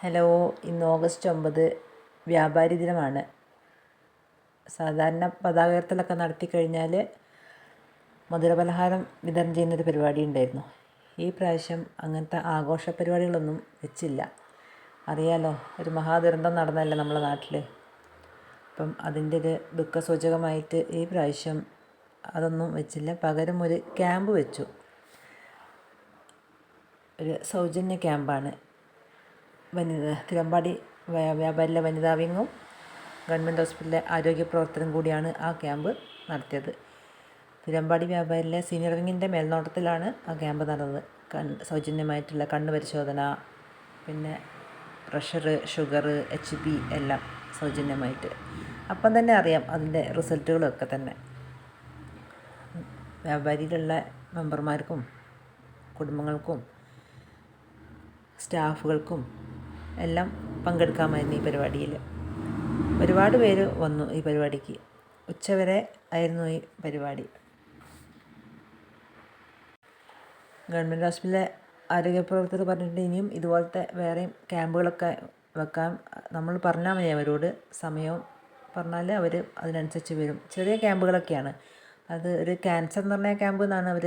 Hello, ഇന്ന് August 9 വ്യാപാരി ദിനമാണ്. സാധാരണ പതാക ഉയർത്തലൊക്കെ നടത്തിക്കഴിഞ്ഞാൽ മധുരപലഹാരം വിതരണം ചെയ്യുന്നൊരു പരിപാടി ഉണ്ടായിരുന്നു. ഈ പ്രാവശ്യം അങ്ങനത്തെ ആഘോഷ പരിപാടികളൊന്നും വെച്ചില്ല. അറിയാലോ, ഒരു മഹാദുരന്തം നടന്നതല്ലേ നമ്മുടെ നാട്ടിൽ. അപ്പം അതിൻ്റെ ഒരു ദുഃഖസൂചകമായിട്ട് ഈ പ്രാവശ്യം അതൊന്നും വെച്ചില്ല. പകരം ഒരു ക്യാമ്പ് വെച്ചു. ഒരു സൗജന്യ ക്യാമ്പാണ്. തിരുവമ്പാടി വ്യാപാരിയിലെ വനിതാ വിങ്ങും ഗവൺമെൻറ് ഹോസ്പിറ്റലിലെ ആരോഗ്യ പ്രവർത്തനം കൂടിയാണ് ആ ക്യാമ്പ് നടത്തിയത്. തിരുവമ്പാടി വ്യാപാരിയിലെ സീനിയർ വിങ്ങിൻ്റെ മേൽനോട്ടത്തിലാണ് ആ ക്യാമ്പ് നടന്നത്. സൗജന്യമായിട്ടുള്ള കണ്ണ് പരിശോധന, പിന്നെ പ്രഷർ, ഷുഗർ, HP എല്ലാം സൗജന്യമായിട്ട്. അപ്പം തന്നെ അറിയാം അതിൻ്റെ റിസൾട്ടുകളൊക്കെ തന്നെ. വ്യാപാരിയിലുള്ള മെമ്പർമാർക്കും കുടുംബങ്ങൾക്കും സ്റ്റാഫുകൾക്കും എല്ലാം പങ്കെടുക്കാമായിരുന്നു ഈ പരിപാടിയിൽ. ഒരുപാട് പേര് വന്നു ഈ പരിപാടിക്ക്. ഉച്ചവരെ ആയിരുന്നു ഈ പരിപാടി. ഗവൺമെൻറ് ഹോസ്പിറ്റലിലെ ആരോഗ്യ പ്രവർത്തകർ പറഞ്ഞിട്ട് ഇനിയും ഇതുപോലത്തെ വേറെയും ക്യാമ്പുകളൊക്കെ വെക്കാൻ നമ്മൾ പറഞ്ഞാൽ മതി അവരോട്. സമയവും പറഞ്ഞാൽ അവർ അതിനനുസരിച്ച് വരും. ചെറിയ ക്യാമ്പുകളൊക്കെയാണ്. അത് ഒരു ക്യാൻസർ നിർണയ ക്യാമ്പ് എന്നാണ് അവർ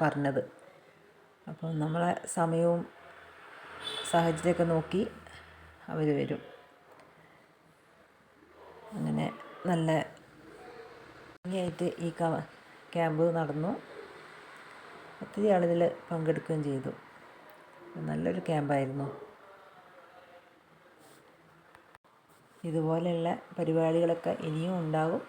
പറഞ്ഞത്. അപ്പം നമ്മളെ സമയവും സാഹചര്യമൊക്കെ നോക്കി അവർ വരും. അങ്ങനെ നല്ല ഭംഗിയായിട്ട് ഈ ക്യാമ്പ് നടന്നു. ഒത്തിരി ആളുകൾ പങ്കെടുക്കുകയും ചെയ്തു. നല്ലൊരു ക്യാമ്പായിരുന്നു. ഇതുപോലെയുള്ള പരിപാടികളൊക്കെ ഇനിയും ഉണ്ടാകും.